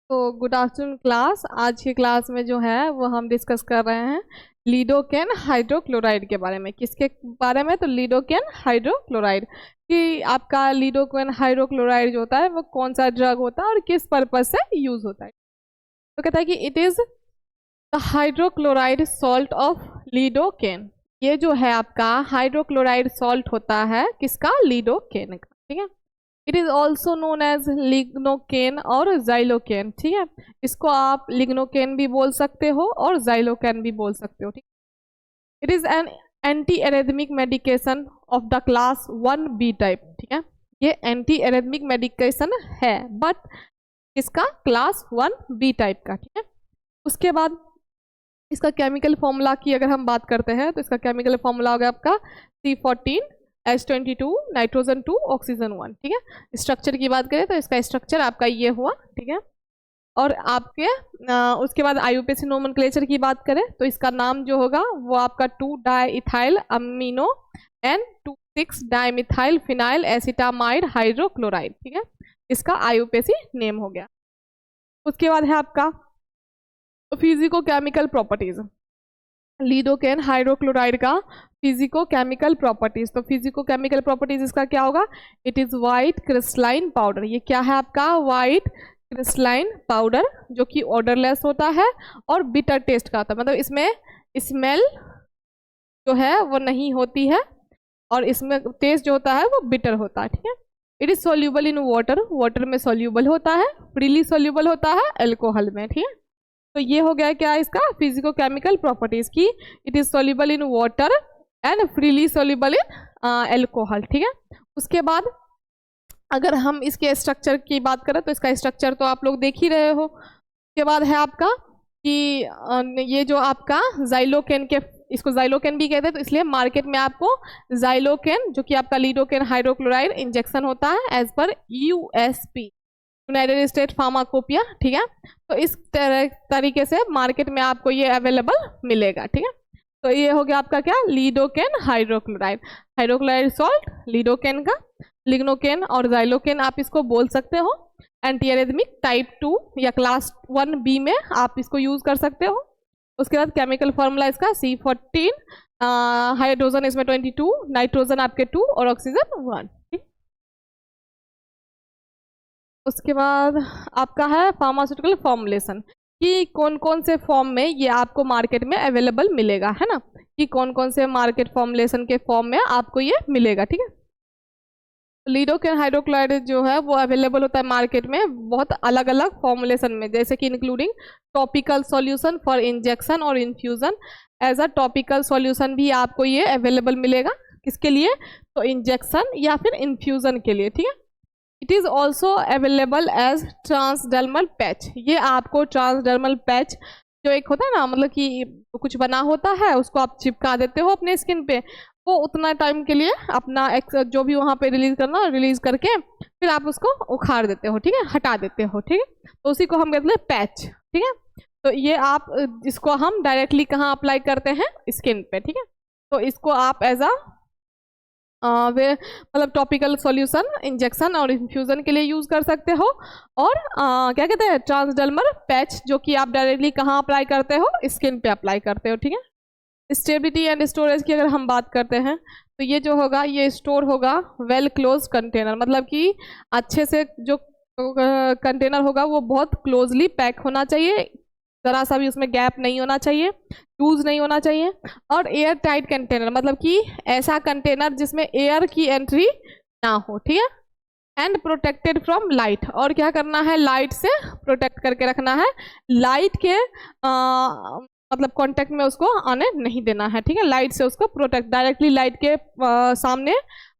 तो good afternoon class. आज की क्लास में जो है वो हम डिस्कस कर रहे हैं लीडोकेन हाइड्रोक्लोराइड के बारे में। किसके बारे में? तो लीडोकेन हाइड्रोक्लोराइड कि आपका लीडोकेन हाइड्रोक्लोराइड जो होता है वो कौन सा ड्रग होता है और किस पर्पज से यूज होता है। तो कहता है कि it is the hydrochloride salt of lidocaine. ये जो है आपका हाइड्रोक्लोराइड सॉल्ट होता है किसका? लीडोकेन का। ठीक है। It is also known as lignocaine और जाइलोकेन। ठीक है। इसको आप लिग्नोकेन भी बोल सकते हो और जाइलोकेन भी बोल सकते हो। ठीक। It is an anti arrhythmic medication of the class 1B type. ठीक है। ये एंटी एरेथमिक मेडिकेशन है बट इसका क्लास 1B टाइप का। ठीक है। उसके बाद इसका केमिकल फॉर्मूला की अगर हम बात करते हैं तो इसका केमिकल फॉर्मूला होगा आपका C14H22 नाइट्रोजन 2 ऑक्सीजन 1। ठीक है। स्ट्रक्चर की बात करें तो इसका स्ट्रक्चर आपका ये हुआ। ठीक है। और आपके उसके बाद आईयूपीएसी नोमेनक्लेचर की बात करें तो इसका नाम जो होगा वो आपका 2-डाइइथाइल amino and 2,6 dimethyl phenyl acetamide hydrochloride. ठीक है। इसका आईयूपीएसी नेम हो गया। उसके बाद है आपका physico chemical properties. Lidocaine hydrochloride का फिजिको केमिकल प्रॉपर्टीज। तो फिजिको केमिकल प्रॉपर्टीज इसका क्या होगा? It is white crystalline powder. ये क्या है आपका? वाइट क्रिस्टलाइन पाउडर जो कि ऑर्डरलेस होता है और बिटर टेस्ट का होता है। मतलब इसमें स्मेल जो है वो नहीं होती है और इसमें टेस्ट जो होता है वो बिटर होता है। ठीक है। It is soluble in water. Water में सोल्यूबल होता है, फ्रीली सोल्यूबल होता है अल्कोहल में। ठीक है। तो ये हो गया क्या इसका फिजिको केमिकल प्रॉपर्टीज की it is soluble in water and freely soluble in alcohol. ठीक है। उसके बाद अगर हम इसके स्ट्रक्चर की बात करें तो इसका स्ट्रक्चर तो आप लोग देख ही रहे हो। उसके बाद है आपका कि ये जो आपका जाइलोकेन के, इसको जाइलोकेन भी कहते हैं तो इसलिए मार्केट में आपको जाइलोकेन जो कि आपका लीडोकेन हाइड्रोक्लोराइड इंजेक्शन होता है as per USP, United state pharmacopoeia. ठीक है। तो इस तरीके से मार्केट में आपको ये अवेलेबल मिलेगा। ठीक है। तो ये हो गया आपका क्या? Lidocaine hydrochloride. Hydrochloride salt lidocaine का, लिग्नोकेन और जाइलोकेन आप इसको बोल सकते हो। एंटी एरेथमिक टाइप 2 या क्लास 1B में आप इसको यूज कर सकते हो। उसके बाद केमिकल फॉर्मूला इसका C14, हाइड्रोजन इसमें 22, नाइट्रोजन आपके 2 और ऑक्सीजन 1। उसके बाद आपका है फार्मास्यूटिकल फॉर्मुलेशन कि कौन कौन से फॉर्म में ये आपको मार्केट में अवेलेबल मिलेगा, है ना, कि कौन कौन से मार्केट फॉर्मुलेशन के फॉर्म में आपको ये मिलेगा। ठीक है। लीडोकेन हाइड्रोक्लोराइड जो है वो अवेलेबल होता है मार्केट में बहुत अलग अलग फॉर्मुलेशन में, जैसे कि including topical solution for injection और infusion. As a topical solution भी आपको ये अवेलेबल मिलेगा। किसके लिए? तो इंजेक्शन या फिर इन्फ्यूजन के लिए। ठीक है। It is also available as transdermal patch. ये आपको ट्रांसडर्मल पैच जो एक होता है ना, मतलब कि कुछ बना होता है उसको आप चिपका देते हो अपने स्किन पे, वो उतना टाइम के लिए अपना जो भी वहाँ पे रिलीज करना रिलीज करके फिर आप उसको उखाड़ देते हो। ठीक है। हटा देते हो। ठीक है। तो उसी को हम कहते हैं पैच। ठीक है। तो ये आप इसको हम डायरेक्टली कहाँ अप्लाई करते हैं? स्किन पे। ठीक है। तो इसको आप एज अ वे मतलब टॉपिकल सॉल्यूशन, इंजेक्शन और इन्फ्यूजन के लिए यूज कर सकते हो। और क्या कहते हैं? ट्रांसडर्मल पैच जो कि आप डायरेक्टली कहाँ अप्लाई करते हो? स्किन पे अप्लाई करते हो। ठीक है। स्टेबिलिटी एंड स्टोरेज की अगर हम बात करते हैं तो ये जो होगा ये स्टोर होगा वेल क्लोज कंटेनर, मतलब कि अच्छे से जो कंटेनर होगा वो बहुत क्लोजली पैक होना चाहिए, जरा सा भी उसमें गैप नहीं होना चाहिए, लूज नहीं होना चाहिए। और एयर टाइट कंटेनर, मतलब कि ऐसा कंटेनर जिसमें एयर की एंट्री ना हो। ठीक है। एंड प्रोटेक्टेड फ्रॉम लाइट, और क्या करना है? लाइट से प्रोटेक्ट करके रखना है। लाइट के मतलब कांटेक्ट में उसको आने नहीं देना है। ठीक है। लाइट से उसको प्रोटेक्ट, डायरेक्टली लाइट के सामने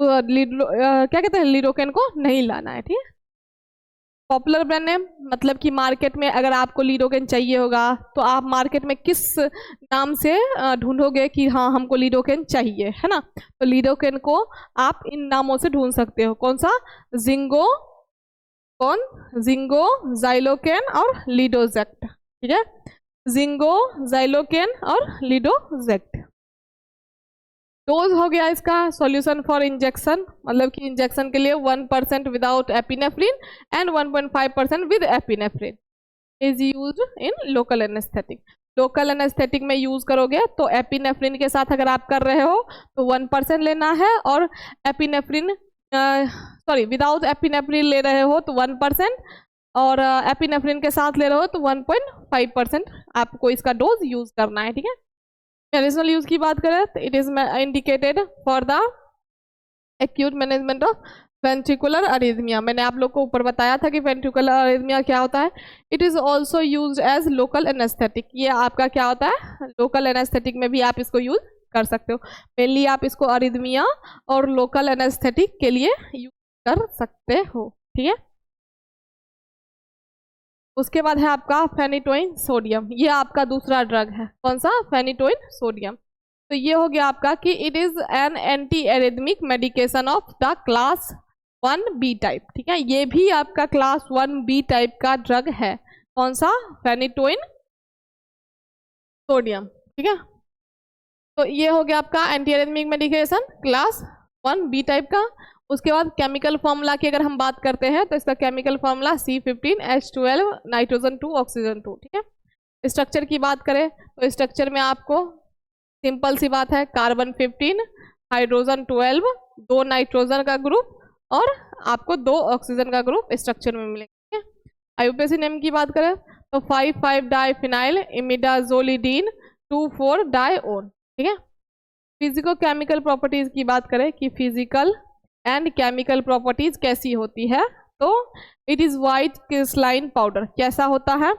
क्या कहते हैं लीडोकेन को नहीं लाना है। ठीक है। पॉपुलर ब्रांड नेम, मतलब कि मार्केट में अगर आपको लीडोकेन चाहिए होगा तो आप मार्केट में किस नाम से ढूंढोगे कि हाँ हमको लीडोकेन चाहिए, है ना? तो लीडोकेन को आप इन नामों से ढूंढ सकते हो। कौन सा? जिंगो, जिंगो, जाइलोकेन और लीडोजेक्ट। ठीक है। जिंगो, जाइलोकेन और लीडोजेक्ट। डोज हो गया इसका सॉल्यूशन फॉर इंजेक्शन, मतलब कि इंजेक्शन के लिए 1% without epinephrine and 1.5% with epinephrine. Is used in local anaesthetic. Local anaesthetic में यूज करोगे तो एपिनेफ्रिन के साथ अगर आप कर रहे हो तो 1% लेना है, और एपिनेफ्रिन विदाउट एपिनेफ्रिन ले रहे हो तो 1%, और एपिनेफ्रिन के साथ ले रहे हो तो 1.5% आपको इसका डोज यूज करना है। ठीक है, मेडिसिनल यूज की बात करें तो it is indicated for the acute management of ventricular arrhythmia. मैंने आप लोग को ऊपर बताया था कि वेंट्रिकुलर अरिथमिया क्या होता है। It is also use as local anaesthetic. ये आपका क्या होता है, लोकल एनेस्थेटिक में भी आप इसको यूज कर सकते हो। मेनली आप इसको अरिथमिया और लोकल एनेस्थेटिक के लिए यूज कर सकते हो। ठीक है, उसके बाद है आपका फेनिटोइन सोडियम। ये आपका दूसरा ड्रग है। कौन सा, फेनिटोइन सोडियम। तो ये हो गया आपका कि it is an anti arrhythmic medication of the class 1B type. ठीक है, ये भी आपका क्लास 1B टाइप का ड्रग है। कौन सा, फेनिटोइन सोडियम। ठीक है, तो ये हो गया आपका anti arrhythmic medication class 1B type का। उसके बाद केमिकल फॉर्मूला की अगर हम बात करते हैं तो इसका chemical formula C15H12 nitrogen 2 oxygen 2। ठीक है, स्ट्रक्चर की बात करें तो स्ट्रक्चर में आपको सिंपल सी बात है, कार्बन 15, हाइड्रोजन 12, 2 नाइट्रोजन का ग्रुप और आपको 2 ऑक्सीजन का ग्रुप स्ट्रक्चर में मिलेंगे। आईयूपीएसी नेम की बात करें तो 5,5 डाइफिनाइल इमिडाजोलिडीन 2,4 डाइओन। ठीक है, फिजिको केमिकल प्रॉपर्टीज की बात करें कि फिजिकल एंड केमिकल प्रॉपर्टीज कैसी होती है, तो it is white crystalline powder. कैसा होता है,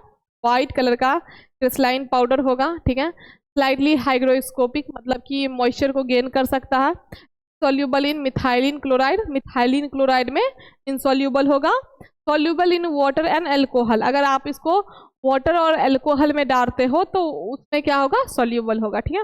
वाइट कलर का क्रिस्टलाइन पाउडर होगा। ठीक है, स्लाइटली हाइग्रोस्कोपिक, मतलब कि मॉइस्चर को गेन कर सकता है। Soluble in methylene chloride, methylene chloride में इनसॉल्यूबल होगा। Soluble in water and alcohol, अगर आप इसको वाटर और अल्कोहल में डालते हो तो उसमें क्या होगा, सॉल्यूबल होगा। ठीक है,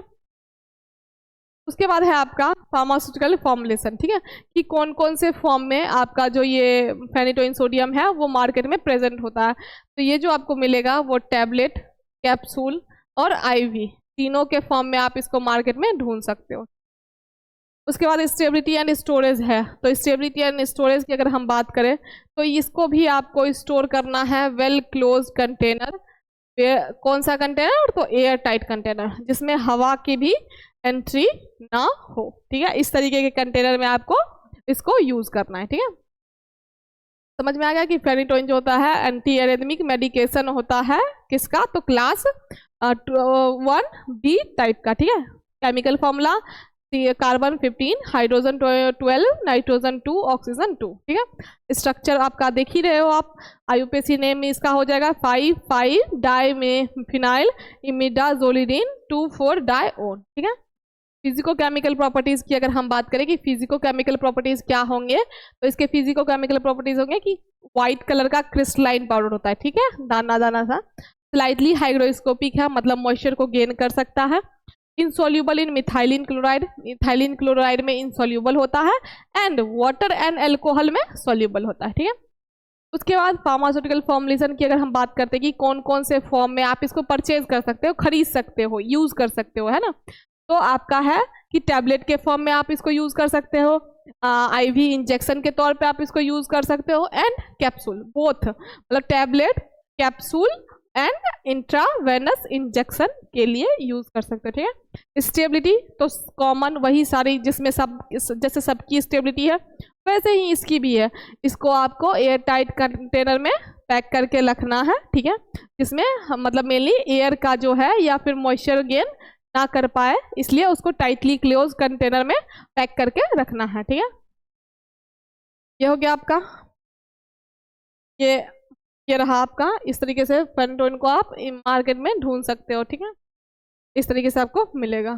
उसके बाद है आपका फार्मास्यूटिकल फॉर्मुलेशन। ठीक है, कि कौन कौन से फॉर्म में आपका जो ये फेनिटोइन सोडियम है वो मार्केट में प्रेजेंट होता है। तो ये जो आपको मिलेगा वो टैबलेट, कैप्सूल और आईवी, तीनों के फॉर्म में आप इसको मार्केट में ढूंढ सकते हो। उसके बाद स्टेबिलिटी एंड स्टोरेज है। तो स्टेबिलिटी एंड स्टोरेज की अगर हम बात करें तो इसको भी आपको स्टोर करना है वेल क्लोज कंटेनर। कौन सा कंटेनर, तो एयर टाइट कंटेनर, जिसमें हवा की भी एंट्री ना हो। ठीक है, इस तरीके के कंटेनर में आपको इसको यूज करना है। ठीक है, समझ में आ गया कि फेनिटोइन जो होता है एंटी एरिथमिक मेडिकेशन होता है किसका, तो क्लास 1B टाइप का। ठीक है, chemical formula carbon 15, hydrogen 12, nitrogen 2, oxygen 2। ठीक है, स्ट्रक्चर आपका देख ही रहे हो आप। आईयूपीएसी नेम में इसका हो जाएगा 5,5 डाइफिनाइल इमिडाजोलिडीन 2,4 डाइओन। ठीक है, फिजिको केमिकल प्रॉपर्टीज की अगर हम बात करें कि फिजिको केमिकल प्रॉपर्टीज क्या होंगे, तो इसके फिजिको केमिकल प्रॉपर्टीज होंगे कि व्हाइट कलर का क्रिस्टलाइन पाउडर होता है। ठीक है, दाना दाना सा, स्लाइटली हाइग्रोस्कोपिक है, मतलब मॉइस्चर को गेन कर सकता है। इनसॉल्यूबल इन मिथाइलिन क्लोराइड, मिथाइलिन क्लोराइड में इनसॉल्यूबल होता है, एंड वाटर एंड अल्कोहल में सॉल्यूबल होता है। ठीक है, उसके बाद फार्मास्यूटिकल फॉर्मुलेशन की अगर हम बात करते हैं कि कौन कौन से फॉर्म में आप इसको परचेज कर सकते हो, खरीद सकते हो, यूज कर सकते हो, है ना। तो आपका है कि टैबलेट के फॉर्म में आप इसको यूज कर सकते हो, आईवी इंजेक्शन के तौर पे आप इसको यूज कर सकते हो, एंड कैप्सूल, बोथ, मतलब tablet, capsule and intravenous injection के लिए यूज कर सकते हो। ठीक है, स्टेबिलिटी तो कॉमन वही सारी जिसमें सब जैसे सबकी स्टेबिलिटी है वैसे ही इसकी भी है। इसको आपको एयर टाइट कंटेनर में पैक करके रखना है। ठीक है, जिसमें मतलब मेनली एयर का जो है या फिर मॉइस्चर गेन ना कर पाए, इसलिए उसको टाइटली क्लोज कंटेनर में पैक करके रखना है। ठीक है, ये हो गया आपका, ये रहा आपका। इस तरीके से फेनिटोइन को आप मार्केट में ढूंढ सकते हो। ठीक है, इस तरीके से आपको मिलेगा।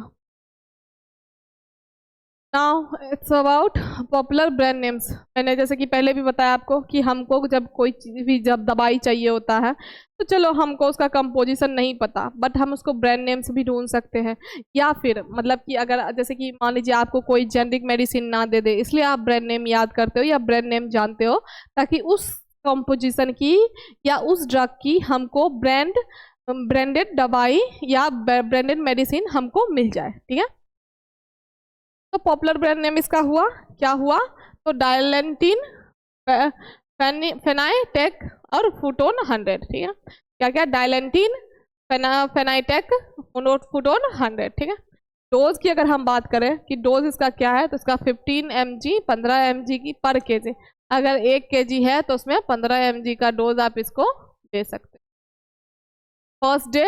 Now it's about popular brand names. मैंने जैसे कि पहले भी बताया आपको कि हमको जब कोई चीज भी जब दवाई चाहिए होता है तो चलो हमको उसका कंपोजिशन नहीं पता, बट हम उसको ब्रांड नेम्स भी ढूंढ सकते हैं। या फिर मतलब कि अगर जैसे कि मान लीजिए आपको कोई जेनरिक मेडिसिन ना दे दे, इसलिए आप ब्रांड नेम याद करते हो या ब्रांड नेम जानते हो, ताकि उस कंपोजिशन की या उस ड्रग की हमको ब्रांडेड दवाई या ब्रांडेड मेडिसिन हमको मिल जाए। ठीक है, तो पॉपुलर ब्रांड नेम इसका हुआ क्या हुआ, तो डायलेंटिन, फेनाइटेक और फुटोन 100, ठीक है। क्या क्या, डायलेंटीन, फेनाइटेक, फुटोन 100, ठीक है। डोज की अगर हम बात करें कि डोज इसका क्या है, तो इसका 15 mg 15 mg की पर केजी, अगर 1 kg है तो उसमें 15 mg का डोज आप इसको दे सकते हैं। फर्स्ट डे,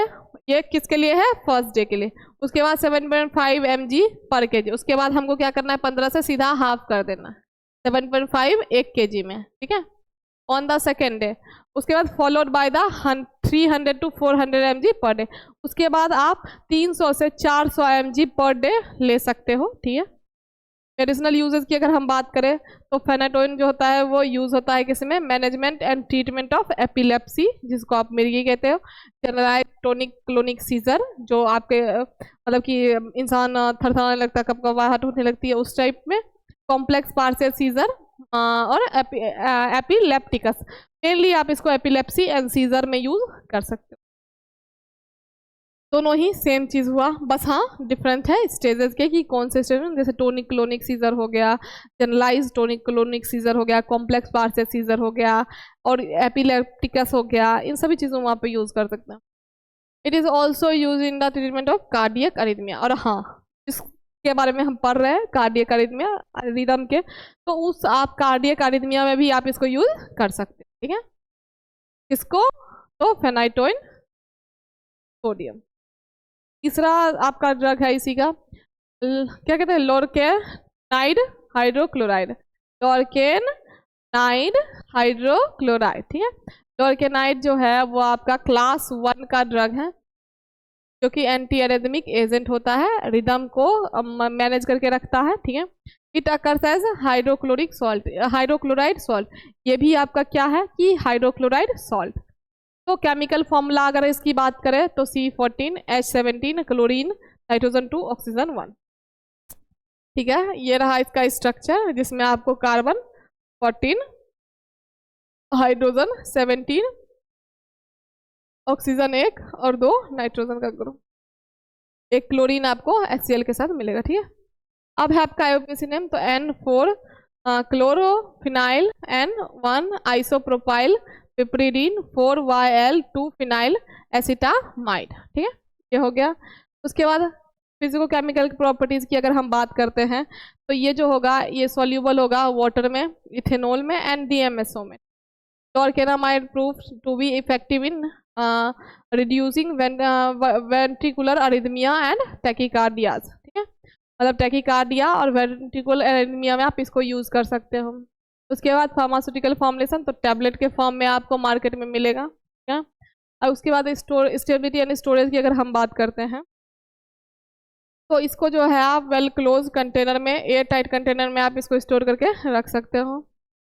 ये किसके लिए है, फर्स्ट डे के लिए। उसके बाद 7.5 mg पर केजी, उसके बाद हमको क्या करना है, 15 से सीधा हाफ कर देना है, 7.5 1 kg में, ठीक है, ऑन द सेकेंड डे। उसके बाद followed by the 300 to 400 mg per day. उसके बाद आप 300 से 400 mg पर डे ले सकते हो, ठीक है। मेडिसिनल यूजेस की अगर हम बात करें तो फेनाटोइन जो होता है वो यूज होता है किसमें, management and treatment of epilepsy, जिसको आप मिर्गी कहते हो, जनरलाइज टोनिक क्लोनिक सीजर, जो आपके मतलब कि इंसान थरथराने लगता है, कपकपाहट होने लगती है उस टाइप में, कॉम्प्लेक्स पार्शियल सीजर और एपिलेप्टिकस। मेनली आप इसको एपिलेप्सी एंड सीजर में यूज कर सकते हो। दोनों ही सेम चीज हुआ, बस हाँ डिफरेंट है स्टेजेस के कि कौन से स्टेज में, जैसे टोनिक क्लोनिक सीजर हो गया, जनरलाइज टोनिक क्लोनिक सीजर हो गया, कॉम्प्लेक्स पार्शियल सीजर हो गया और एपिलेप्टिकस हो गया, इन सभी चीज़ों में आप यूज कर सकते हैं। It is also use in the treatment of cardiac arrhythmia. और हाँ, इसके बारे में हम पढ़ रहे हैं कार्डियक अरिथमिया रिदम के, तो उस आप कार्डियक अरिथमिया में भी आप इसको यूज कर सकते हैं, ठीक है। इसको तो फेनाइटोइन सोडियम। तीसरा आपका ड्रग है इसी का, क्या कहते हैं, लोरकेनाइड हाइड्रोक्लोराइड, लोरकेनाइड हाइड्रोक्लोराइड, ठीक है। लोरकेनाइड जो है वो आपका क्लास 1 का ड्रग है, जो कि एंटी एरिथमिक एजेंट होता है, रिदम को मैनेज करके रखता है, ठीक है। It occurs as hydrochloric salt, hydrochloride salt, ये भी आपका क्या है कि हाइड्रोक्लोराइड सॉल्ट। तो केमिकल फॉर्मूला अगर इसकी बात करें तो C14 H17 chlorine nitrogen 2 oxygen 1, ठीक है। ये रहा इसका स्ट्रक्चर, जिसमें आपको कार्बन 14, हाइड्रोजन 17, ऑक्सीजन 1 और 2 नाइट्रोजन का ग्रुप, एक क्लोरीन आपको HCl के साथ मिलेगा, ठीक है। अब है आपका IUPAC नेम, तो N4 chlorophenyl, N1 isopropyl piperidine, 4YL2 phenyl acetamide, ठीक है, ये हो गया। उसके बाद फिजिको केमिकल प्रॉपर्टीज की अगर हम बात करते हैं तो ये जो होगा ये सॉल्यूबल होगा वाटर में, इथेनॉल में एंड DMSO में। Lorcainide prove to be effective in reducing ventricular arrhythmia and tachycardias, ठीक है, मतलब टैकीकार्डिया और वेंट्रिकुलर अरिथमिया में आप इसको यूज कर सकते हो। उसके बाद फार्मास्यूटिकल फॉर्मुलेशन, तो टैबलेट के फॉर्म में आपको मार्केट में मिलेगा, क्या। और उसके बाद स्टेबिलिटी एंड स्टोरेज की अगर हम बात करते हैं तो इसको जो है आप वेल क्लोज कंटेनर में, एयर टाइट कंटेनर में आप इसको स्टोर करके रख सकते हो।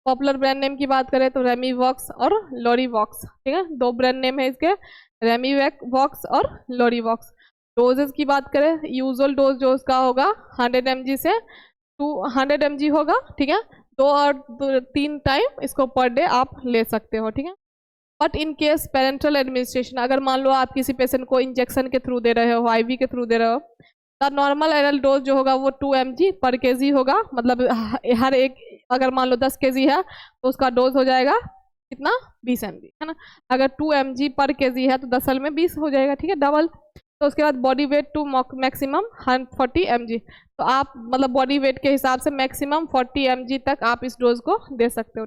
पॉपुलर ब्रांड नेम की बात करें तो रेमीवॉक्स और लोरीवॉक्स, ठीक है, 2 ब्रांड नेम है इसके, रेमीवॉक्स और लोरीवॉक्स। डोजेस की बात करें, यूजुअल डोज जो उसका होगा 100 mg से 200 mg होगा, ठीक है। 2 और 3 टाइम इसको पर डे आप ले सकते हो, ठीक है। But in case parental administration, अगर मान लो आप किसी पेशेंट को इंजेक्शन के थ्रू दे रहे हो, IV के थ्रू दे रहे हो, द नॉर्मल एरल डोज जो होगा वो 2 mg पर केजी होगा, मतलब हर एक, अगर मान लो 10 kg है तो उसका डोज हो जाएगा कितना, 20 mg, है ना। अगर 2 mg पर केजी है तो 10 में 20 हो जाएगा, ठीक है, डबल। तो उसके बाद body weight to maximum 40 mg, तो आप मतलब बॉडी वेट के हिसाब से मैक्सिमम 40 mg तक आप इस डोज को दे सकते हो।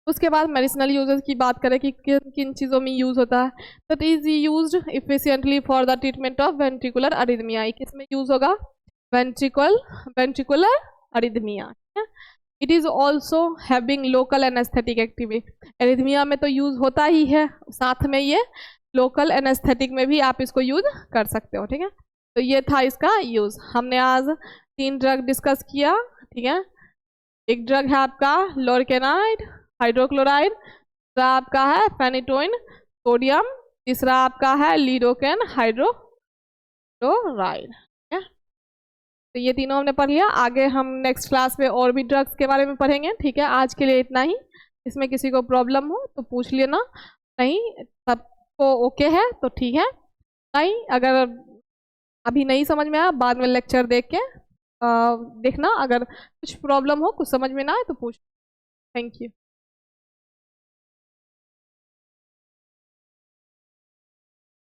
उसके बाद मेडिसिनल यूजेस की बात करें कि किन किन चीज़ों में यूज होता है, तो it is used efficiently for the treatment of ventricular arrhythmia. किसमें यूज होगा, ventricular arrhythmia. It is also having local anaesthetic activity, arrhythmia में तो यूज होता ही है, साथ में ये लोकल एनेस्थेटिक में भी आप इसको यूज कर सकते हो, ठीक है। तो ये था इसका यूज। हमने आज 3 ड्रग डिस्कस किया, ठीक है। एक ड्रग है आपका लोरकेनाइड हाइड्रोक्लोराइड, दूसरा आपका है फेनिटोइन सोडियम, तीसरा आपका है लिडोकेन हाइड्रोक्लोराइड, ठीक है। तो ये तीनों हमने पढ़ लिया। आगे हम नेक्स्ट क्लास में और भी ड्रग्स के बारे में पढ़ेंगे, ठीक है। आज के लिए इतना ही। इसमें किसी को प्रॉब्लम हो तो पूछ लेना, नहीं सबको ओके है तो ठीक है, नहीं अगर अभी नहीं समझ में आया बाद में लेक्चर देख के देखना, अगर कुछ प्रॉब्लम हो, कुछ समझ में ना आए तो पूछ। Thank you.